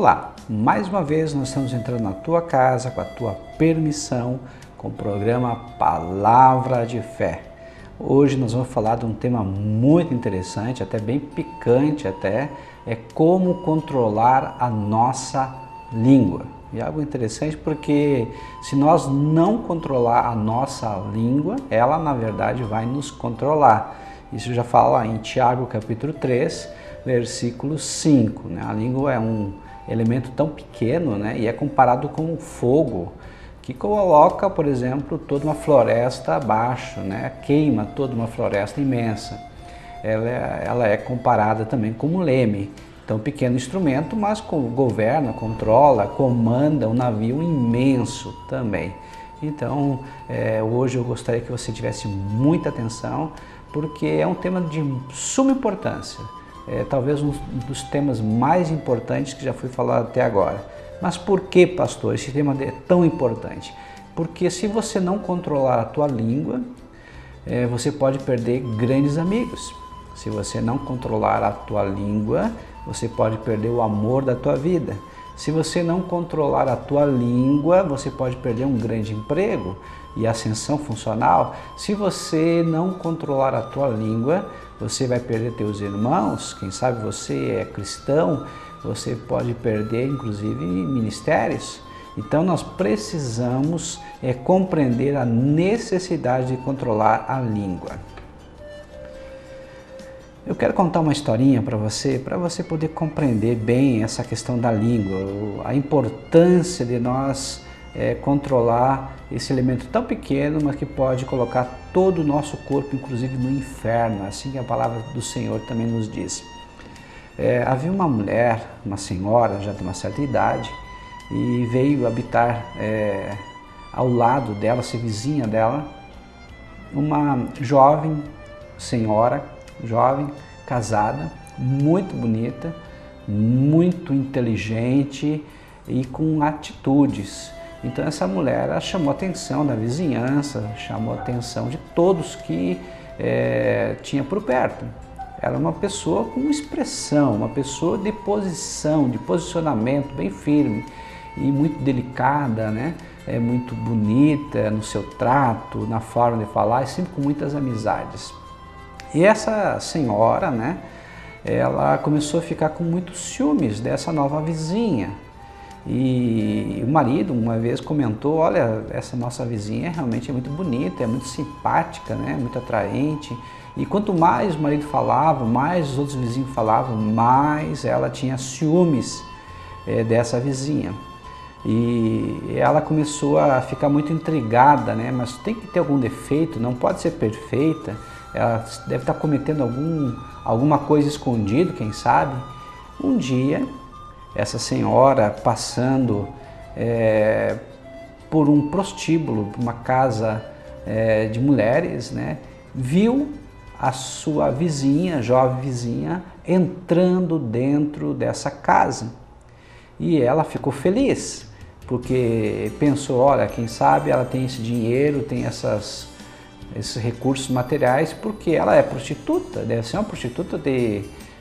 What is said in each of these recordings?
Olá, mais uma vez nós estamos entrando na tua casa com a tua permissão com o programa Palavra de Fé. Hoje nós vamos falar de um tema muito interessante, até bem picante até, é como controlar a nossa língua. E algo interessante porque se nós não controlar a nossa língua, ela na verdade vai nos controlar. Isso já fala em Tiago capítulo 3, versículo 5. A língua é um elemento tão pequeno, e é comparado com o fogo, que coloca, por exemplo, toda uma floresta abaixo, queima toda uma floresta imensa. Ela é comparada também com um leme, então pequeno instrumento, mas governa, controla, comanda um navio imenso também. Então, hoje eu gostaria que você tivesse muita atenção, porque é um tema de suma importância. Talvez um dos temas mais importantes que já foi falado até agora. Mas por que, pastor, esse tema é tão importante? Porque se você não controlar a tua língua, você pode perder grandes amigos. Se você não controlar a tua língua, você pode perder o amor da tua vida. Se você não controlar a tua língua, você pode perder um grande emprego e ascensão funcional. Se você não controlar a tua língua, você vai perder teus irmãos. Quem sabe você é cristão, você pode perder inclusive ministérios. Então nós precisamos compreender a necessidade de controlar a língua. Eu quero contar uma historinha para você poder compreender bem essa questão da língua, a importância de nós controlar esse elemento tão pequeno, mas que pode colocar todo o nosso corpo, inclusive no inferno, assim que a palavra do Senhor também nos diz. Havia uma mulher, uma senhora, já de uma certa idade, e veio habitar ao lado dela, ser vizinha dela, uma jovem senhora, jovem, casada, muito bonita, muito inteligente e com atitudes. Então essa mulher chamou a atenção da vizinhança, chamou a atenção de todos que tinha por perto. Ela é uma pessoa com expressão, uma pessoa de posição, de posicionamento bem firme e muito delicada, É muito bonita no seu trato, na forma de falar e sempre com muitas amizades. E essa senhora, ela começou a ficar com muitos ciúmes dessa nova vizinha. E o marido uma vez comentou, olha, essa nossa vizinha realmente é muito bonita, é muito simpática, muito atraente. E quanto mais o marido falava, mais os outros vizinhos falavam, mais ela tinha ciúmes dessa vizinha. E ela começou a ficar muito intrigada, mas tem que ter algum defeito, não pode ser perfeita. Ela deve estar cometendo alguma coisa escondida, quem sabe. Um dia, essa senhora passando por um prostíbulo, por uma casa de mulheres, viu a sua vizinha, jovem vizinha, entrando dentro dessa casa. E ela ficou feliz, porque pensou, olha, quem sabe ela tem esse dinheiro, tem esses recursos materiais, porque ela é prostituta, deve ser uma prostituta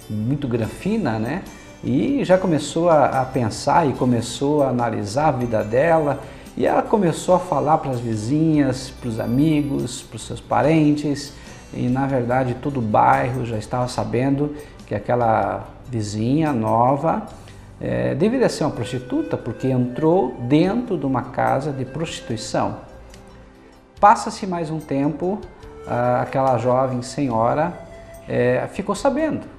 muito grafina, E já começou a pensar e começou a analisar a vida dela, e ela começou a falar para as vizinhas, para os amigos, para os seus parentes, e na verdade todo o bairro já estava sabendo que aquela vizinha nova deveria ser uma prostituta, porque entrou dentro de uma casa de prostituição. Passa-se mais um tempo, aquela jovem senhora ficou sabendo.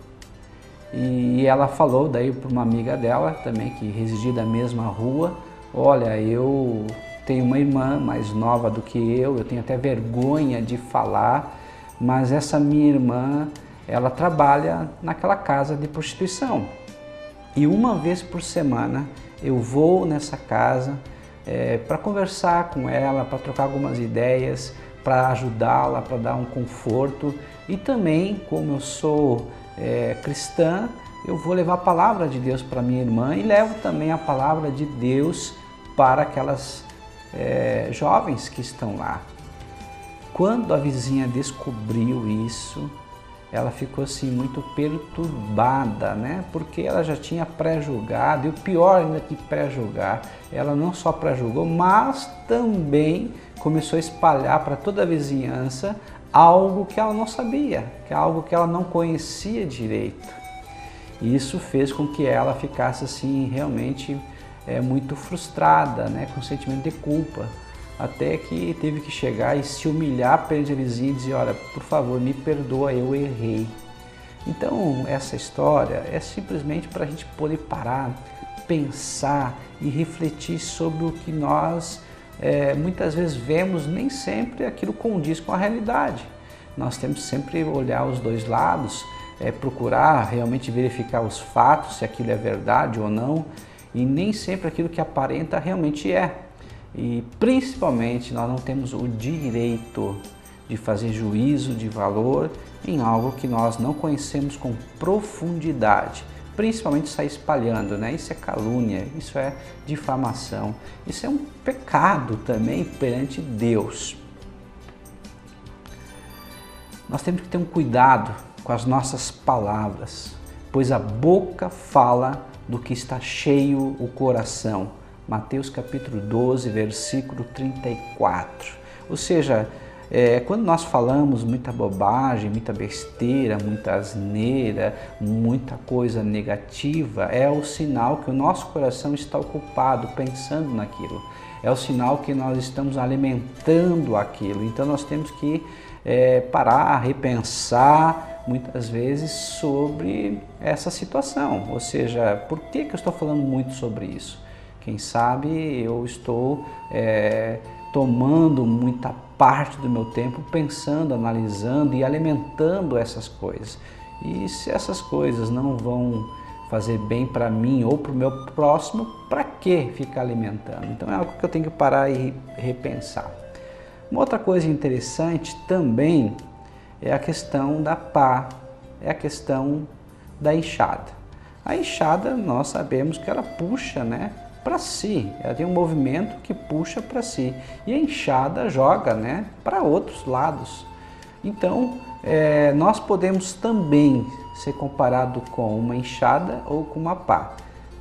E ela falou daí para uma amiga dela também, que residia na mesma rua, olha, eu tenho uma irmã mais nova do que eu tenho até vergonha de falar, mas essa minha irmã, ela trabalha naquela casa de prostituição. E uma vez por semana eu vou nessa casa para conversar com ela, para trocar algumas ideias, para ajudá-la, para dar um conforto. E também, como eu sou cristã, eu vou levar a palavra de Deus para minha irmã e levo também a palavra de Deus para aquelas jovens que estão lá. Quando a vizinha descobriu isso, ela ficou assim muito perturbada, né? Porque ela já tinha pré-julgado, e o pior ainda que pré-julgar, ela não só pré-julgou, mas também começou a espalhar para toda a vizinhança algo que ela não sabia, que é algo que ela não conhecia direito. E isso fez com que ela ficasse assim realmente muito frustrada, né? Com sentimento de culpa. Até que teve que chegar e se humilhar perante a vizinha e dizer, olha, por favor, me perdoa, eu errei. Então, essa história é simplesmente para a gente poder parar, pensar e refletir sobre o que nós muitas vezes vemos, nem sempre aquilo condiz com a realidade. Nós temos que sempre olhar os dois lados, procurar realmente verificar os fatos, se aquilo é verdade ou não, e nem sempre aquilo que aparenta realmente é. E principalmente nós não temos o direito de fazer juízo de valor em algo que nós não conhecemos com profundidade, principalmente sair espalhando, né? Isso é calúnia, isso é difamação, isso é um pecado também perante Deus. Nós temos que ter um cuidado com as nossas palavras, pois a boca fala do que está cheio o coração. Mateus capítulo 12, versículo 34. Ou seja, quando nós falamos muita bobagem, muita besteira, muita asneira, muita coisa negativa, é o sinal que o nosso coração está ocupado pensando naquilo. É o sinal que nós estamos alimentando aquilo. Então nós temos que parar, repensar muitas vezes sobre essa situação. Ou seja, por que eu estou falando muito sobre isso? Quem sabe eu estou tomando muita parte do meu tempo pensando, analisando e alimentando essas coisas. E se essas coisas não vão fazer bem para mim ou para o meu próximo, para que ficar alimentando? Então é algo que eu tenho que parar e repensar. Uma outra coisa interessante também é a questão da pá, é a questão da enxada. A enxada nós sabemos que ela puxa, né, para si, ela tem um movimento que puxa para si, e a enxada joga, né, para outros lados. Então, nós podemos também ser comparado com uma enxada ou com uma pá.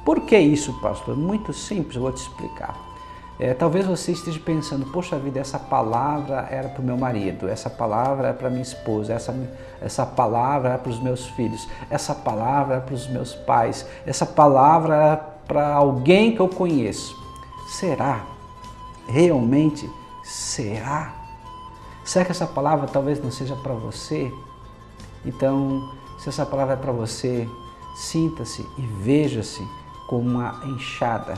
Por que isso, pastor? Muito simples, eu vou te explicar. Talvez você esteja pensando, poxa vida, essa palavra era para o meu marido, essa palavra é para minha esposa, essa palavra é para os meus filhos, essa palavra é para os meus pais, essa palavra é para alguém que eu conheço. Será? Realmente será? Será que essa palavra talvez não seja para você? Então, se essa palavra é para você, sinta-se e veja-se como uma enxada.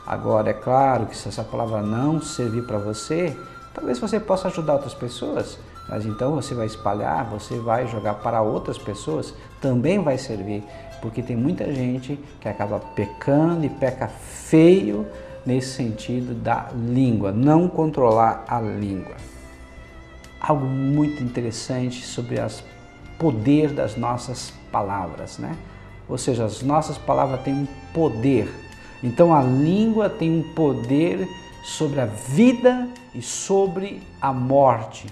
Agora, é claro que se essa palavra não servir para você, talvez você possa ajudar outras pessoas, mas então você vai espalhar, você vai jogar para outras pessoas, também vai servir, porque tem muita gente que acaba pecando e peca feio nesse sentido da língua, não controlar a língua. Algo muito interessante sobre o poder das nossas palavras, né? Ou seja, as nossas palavras têm um poder. Então a língua tem um poder sobre a vida e sobre a morte.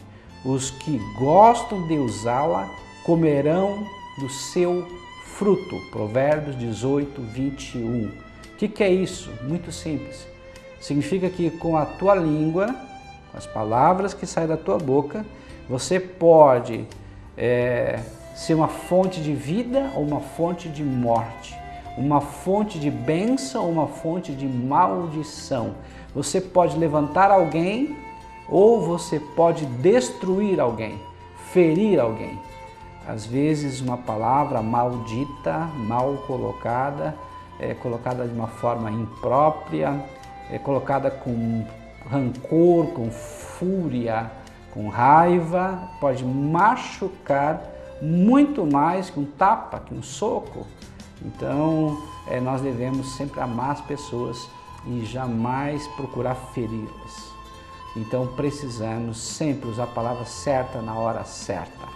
Os que gostam de usá-la comerão do seu fruto. Provérbios 18, 21. O que é isso? Muito simples. Significa que com a tua língua, com as palavras que saem da tua boca, você pode ser uma fonte de vida ou uma fonte de morte, uma fonte de bênção ou uma fonte de maldição. Você pode levantar alguém ou você pode destruir alguém, ferir alguém. Às vezes uma palavra maldita, mal colocada, colocada de uma forma imprópria, colocada com rancor, com fúria, com raiva, pode machucar muito mais que um tapa, que um soco. Então, nós devemos sempre amar as pessoas e jamais procurar feri-las. Então, precisamos sempre usar a palavra certa na hora certa.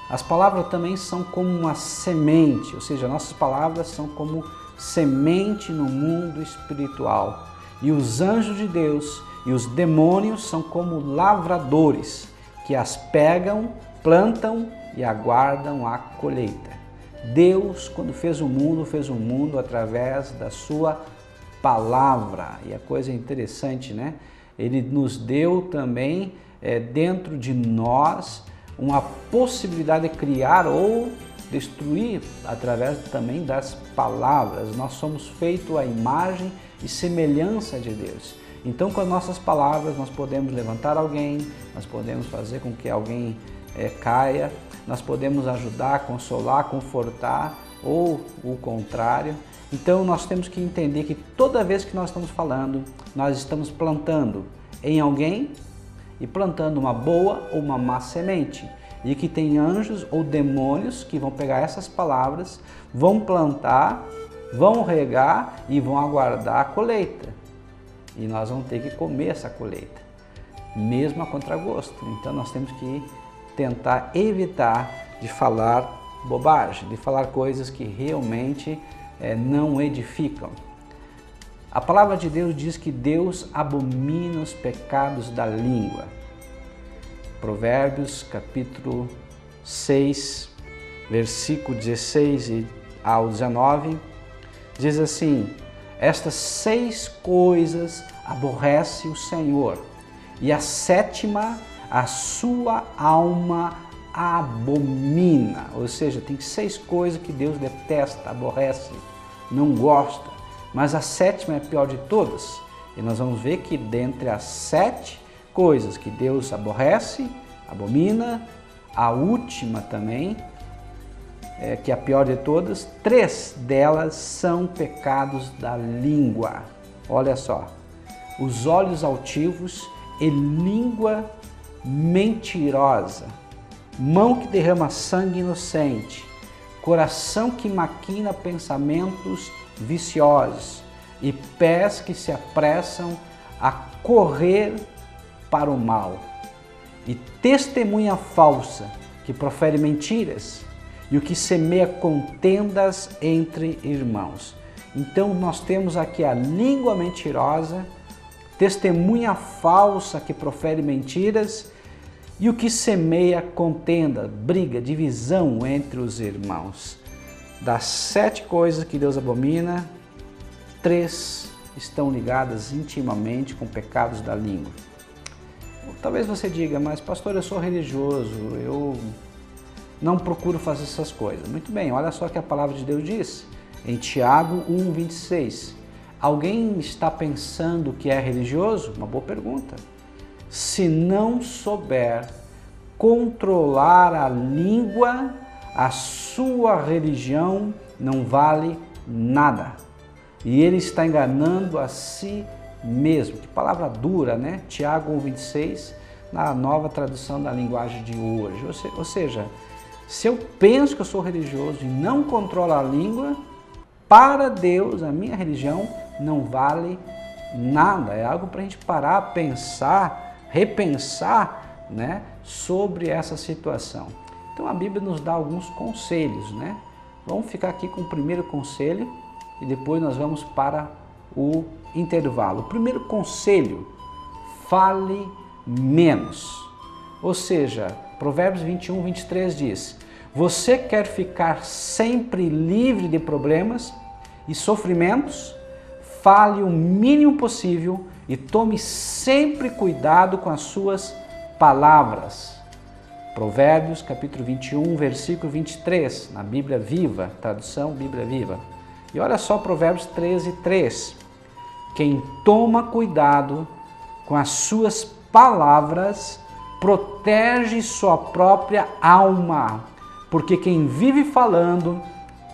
As palavras também são como uma semente, ou seja, nossas palavras são como semente no mundo espiritual. E os anjos de Deus e os demônios são como lavradores que as pegam, plantam e aguardam a colheita. Deus, quando fez o mundo através da sua palavra. E a coisa interessante, né? Ele nos deu também, dentro de nós, uma possibilidade de criar ou destruir através também das palavras. Nós somos feitos à imagem e semelhança de Deus. Então, com as nossas palavras, nós podemos levantar alguém, nós podemos fazer com que alguém caia, nós podemos ajudar, consolar, confortar ou o contrário. Então, nós temos que entender que toda vez que nós estamos falando, nós estamos plantando em alguém e plantando uma boa ou uma má semente. E que tem anjos ou demônios que vão pegar essas palavras, vão plantar, vão regar e vão aguardar a colheita. E nós vamos ter que comer essa colheita, mesmo a contragosto. Então nós temos que tentar evitar de falar bobagem, de falar coisas que realmente não edificam. A palavra de Deus diz que Deus abomina os pecados da língua. Provérbios capítulo 6, versículo 16 ao 19, diz assim: estas 6 coisas aborrece o Senhor, e a 7ª a sua alma abomina. Ou seja, tem 6 coisas que Deus detesta, aborrece, não gosta, mas a 7ª é a pior de todas. E nós vamos ver que dentre as 7 coisas que Deus aborrece, abomina, a última também, que é a pior de todas, 3 delas são pecados da língua. Olha só: os olhos altivos e língua mentirosa, mão que derrama sangue inocente, coração que maquina pensamentos viciosos e pés que se apressam a correr para o mal, e testemunha falsa que profere mentiras, e o que semeia contendas entre irmãos. Então nós temos aqui a língua mentirosa, testemunha falsa que profere mentiras, e o que semeia contenda, briga, divisão entre os irmãos. Das 7 coisas que Deus abomina, 3 estão ligadas intimamente com pecados da língua. Talvez você diga: mas pastor, eu sou religioso, eu não procuro fazer essas coisas. Muito bem, olha só o que a palavra de Deus diz em Tiago 1:26. Alguém está pensando que é religioso? Uma boa pergunta. Se não souber controlar a língua, a sua religião não vale nada. E ele está enganando a si mesmo. Que palavra dura, né? Tiago 1:26, na nova tradução da linguagem de hoje. Ou seja, se eu penso que eu sou religioso e não controlo a língua, para Deus, a minha religião não vale nada. É algo para a gente parar, pensar, repensar, né, sobre essa situação. Então a Bíblia nos dá alguns conselhos, né? Vamos ficar aqui com o primeiro conselho e depois nós vamos para o intervalo. O primeiro conselho: fale menos. Ou seja, Provérbios 21:23 diz: você quer ficar sempre livre de problemas e sofrimentos? Fale o mínimo possível e tome sempre cuidado com as suas palavras. Provérbios capítulo 21, versículo 23, na Bíblia Viva, tradução Bíblia Viva. E olha só Provérbios 13:3. Quem toma cuidado com as suas palavras protege sua própria alma, porque quem vive falando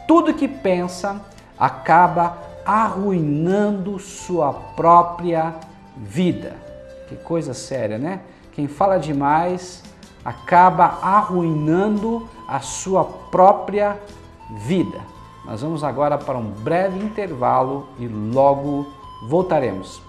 tudo que pensa acaba arruinando sua própria vida. Que coisa séria, né? Quem fala demais acaba arruinando a sua própria vida. Nós vamos agora para um breve intervalo e logo voltaremos.